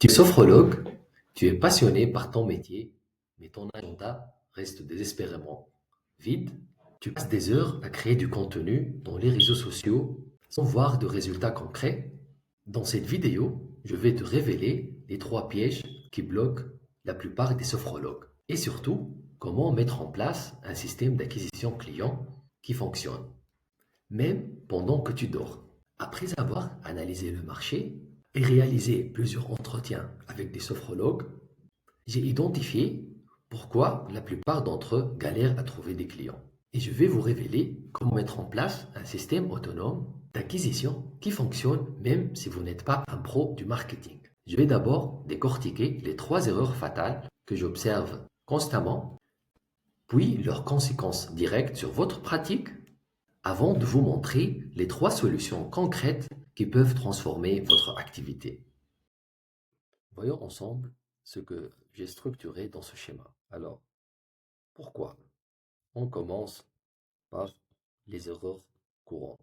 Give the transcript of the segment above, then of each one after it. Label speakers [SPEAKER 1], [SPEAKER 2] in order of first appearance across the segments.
[SPEAKER 1] Tu es sophrologue, tu es passionné par ton métier, mais ton agenda reste désespérément vide. Tu passes des heures à créer du contenu dans les réseaux sociaux sans voir de résultats concrets. Dans cette vidéo, je vais te révéler les trois pièges qui bloquent la plupart des sophrologues et surtout comment mettre en place un système d'acquisition client qui fonctionne, même pendant que tu dors. Après avoir analysé le marché et réalisé plusieurs entretiens avec des sophrologues, j'ai identifié pourquoi la plupart d'entre eux galèrent à trouver des clients. Et je vais vous révéler comment mettre en place un système autonome d'acquisition qui fonctionne même si vous n'êtes pas un pro du marketing. Je vais d'abord décortiquer les trois erreurs fatales que j'observe constamment, puis leurs conséquences directes sur votre pratique avant de vous montrer les trois solutions concrètes qui peuvent transformer votre activité. Voyons ensemble ce que j'ai structuré dans ce schéma. Alors, pourquoi? On commence par les erreurs courantes.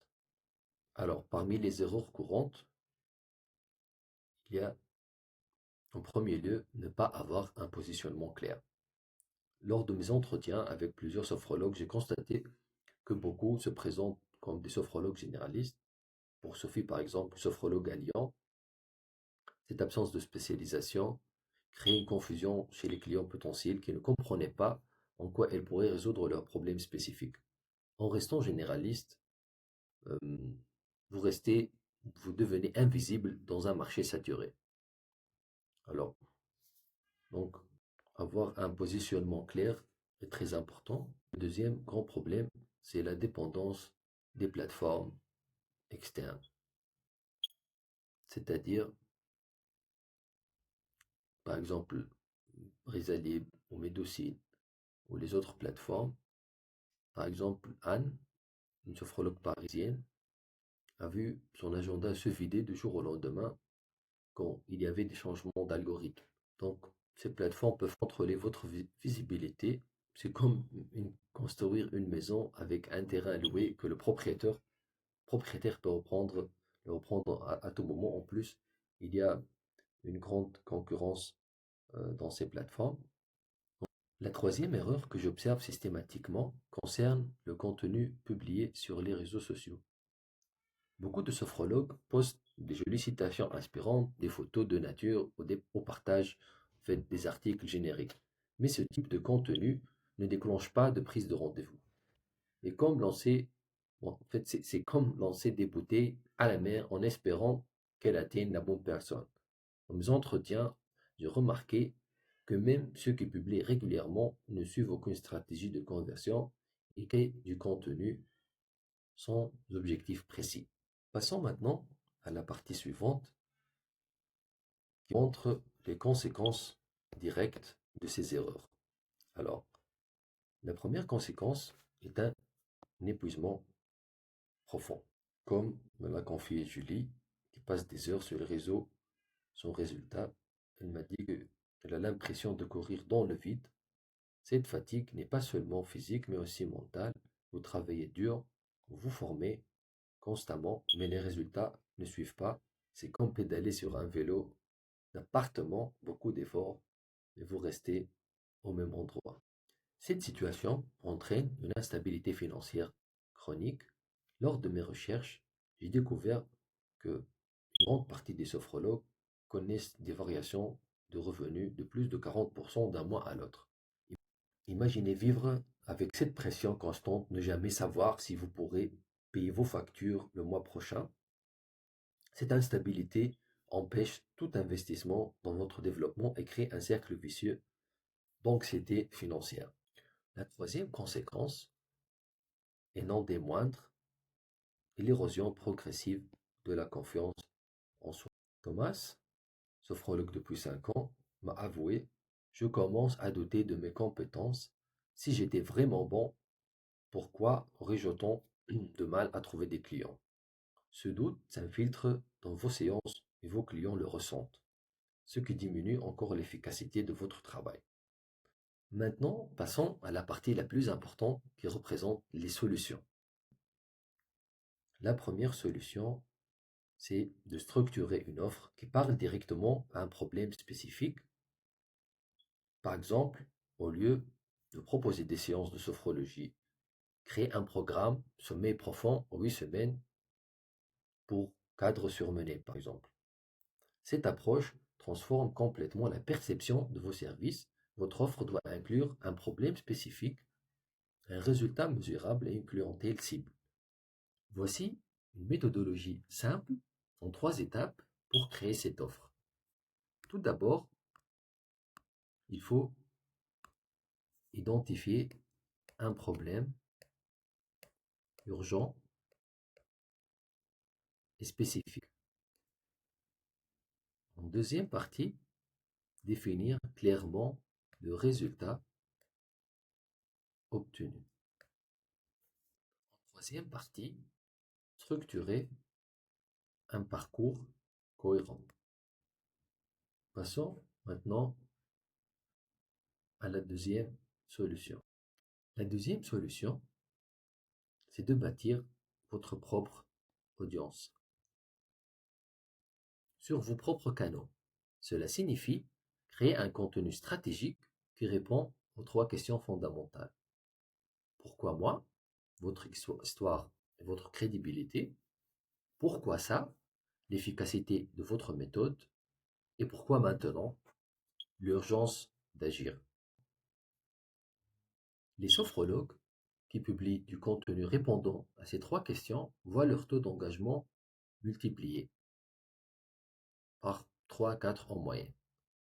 [SPEAKER 1] Alors, parmi les erreurs courantes, il y a en premier lieu ne pas avoir un positionnement clair. Lors de mes entretiens avec plusieurs sophrologues, j'ai constaté que beaucoup se présentent comme des sophrologues généralistes. Pour Sophie, par exemple, sophrologue à Lyon, cette absence de spécialisation crée une confusion chez les clients potentiels qui ne comprenaient pas en quoi elle pourrait résoudre leurs problèmes spécifiques. En restant généraliste, euh, vous restez, vous devenez invisible dans un marché saturé. Alors, donc, avoir un positionnement clair est très important. Le deuxième grand problème, c'est la dépendance des plateformes externes. C'est-à-dire, par exemple, Risalib ou Medocine ou les autres plateformes. Par exemple, Anne, une sophrologue parisienne, a vu son agenda se vider du jour au lendemain quand il y avait des changements d'algorithme. Donc, ces plateformes peuvent contrôler votre visibilité. C'est comme construire une maison avec un terrain loué que le propriétaire peut reprendre à tout moment. En plus, il y a une grande concurrence dans ces plateformes. La troisième erreur que j'observe systématiquement concerne le contenu publié sur les réseaux sociaux. Beaucoup de sophrologues postent des jolies citations inspirantes, des photos de nature ou partagent des articles génériques. Mais ce type de contenu ne déclenche pas de prise de rendez-vous. Et comme lancer, bon, en fait, c'est comme lancer des bouteilles à la mer en espérant qu'elles atteignent la bonne personne. Dans mes entretiens, j'ai remarqué que même ceux qui publient régulièrement ne suivent aucune stratégie de conversion et créent du contenu sans objectif précis. Passons maintenant à la partie suivante qui montre les conséquences directes de ces erreurs. Alors, la première conséquence est un épuisement profond, comme me l'a confié Julie, qui passe des heures sur les réseaux sans résultat. Elle m'a dit qu'elle a l'impression de courir dans le vide. Cette fatigue n'est pas seulement physique, mais aussi mentale. Vous travaillez dur, vous vous formez constamment, mais les résultats ne suivent pas. C'est comme pédaler sur un vélo d'appartement, beaucoup d'efforts, et vous restez au même endroit. Cette situation entraîne une instabilité financière chronique. Lors de mes recherches, j'ai découvert que une grande partie des sophrologues connaissent des variations de revenus de plus de 40% d'un mois à l'autre. Imaginez vivre avec cette pression constante, ne jamais savoir si vous pourrez payer vos factures le mois prochain. Cette instabilité empêche tout investissement dans votre développement et crée un cercle vicieux d'anxiété financière. La troisième conséquence, et non des moindres, est l'érosion progressive de la confiance en soi. Thomas, sophrologue depuis 5 ans, m'a avoué: je commence à douter de mes compétences. Si j'étais vraiment bon, pourquoi aurais-je autant de mal à trouver des clients? Ce doute s'infiltre dans vos séances et vos clients le ressentent, ce qui diminue encore l'efficacité de votre travail. Maintenant, passons à la partie la plus importante qui représente les solutions. La première solution c'est de structurer une offre qui parle directement à un problème spécifique. Par exemple, au lieu de proposer des séances de sophrologie, créer un programme sommeil profond en 8 semaines pour cadres surmenés, par exemple. Cette approche transforme complètement la perception de vos services. Votre offre doit inclure un problème spécifique, un résultat mesurable et une clientèle cible. Voici une méthodologie simple en 3 étapes pour créer cette offre. Tout d'abord, il faut identifier un problème urgent et spécifique. En deuxième partie, définir clairement le résultat obtenu. En troisième partie, structurer un parcours cohérent. Passons maintenant à la deuxième solution. La deuxième solution, c'est de bâtir votre propre audience sur vos propres canaux. Cela signifie créer un contenu stratégique qui répond aux 3 questions fondamentales. Pourquoi moi? Votre histoire et votre crédibilité. Pourquoi ça? L'efficacité de votre méthode. Et pourquoi maintenant? L'urgence d'agir. Les sophrologues qui publient du contenu répondant à ces 3 questions voient leur taux d'engagement multiplié par 3 à 4 en moyenne.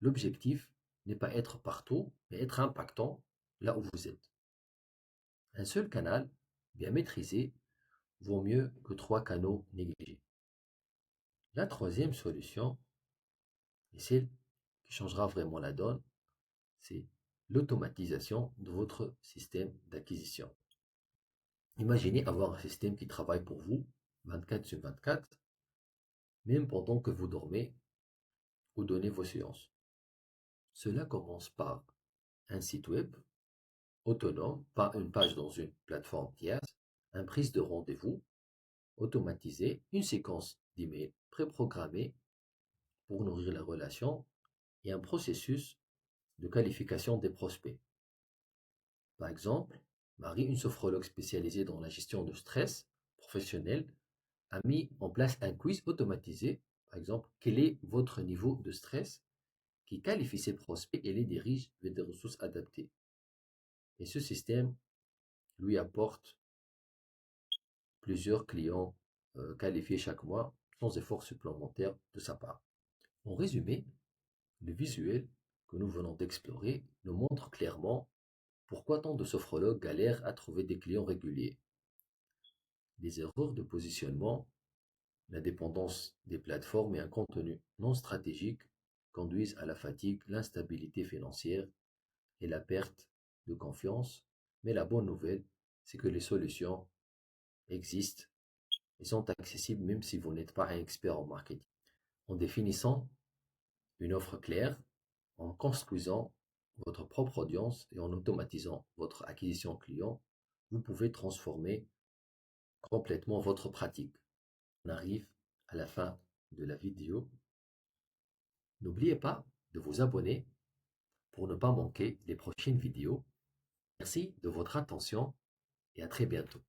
[SPEAKER 1] L'objectif n'est pas être partout, mais être impactant là où vous êtes. Un seul canal, bien maîtrisé, vaut mieux que 3 canaux négligés. La troisième solution, et celle qui changera vraiment la donne, c'est l'automatisation de votre système d'acquisition. Imaginez avoir un système qui travaille pour vous 24/24, même pendant que vous dormez ou donnez vos séances. Cela commence par un site web autonome, pas une page dans une plateforme tierce, un prise de rendez-vous automatisé, une séquence d'emails préprogrammée pour nourrir la relation et un processus de qualification des prospects. Par exemple, Marie, une sophrologue spécialisée dans la gestion de stress professionnel, a mis en place un quiz automatisé. Par exemple, quel est votre niveau de stress, qui qualifie ses prospects et les dirige vers des ressources adaptées. Et ce système lui apporte plusieurs clients qualifiés chaque mois sans effort supplémentaire de sa part. En résumé, le visuel que nous venons d'explorer nous montre clairement pourquoi tant de sophrologues galèrent à trouver des clients réguliers. Les erreurs de positionnement, la dépendance des plateformes et un contenu non stratégique conduisent à la fatigue, l'instabilité financière et la perte de confiance. Mais la bonne nouvelle, c'est que les solutions existent et sont accessibles même si vous n'êtes pas un expert en marketing. En définissant une offre claire, en construisant votre propre audience et en automatisant votre acquisition client, vous pouvez transformer complètement votre pratique. On arrive à la fin de la vidéo. N'oubliez pas de vous abonner pour ne pas manquer les prochaines vidéos. Merci de votre attention et à très bientôt.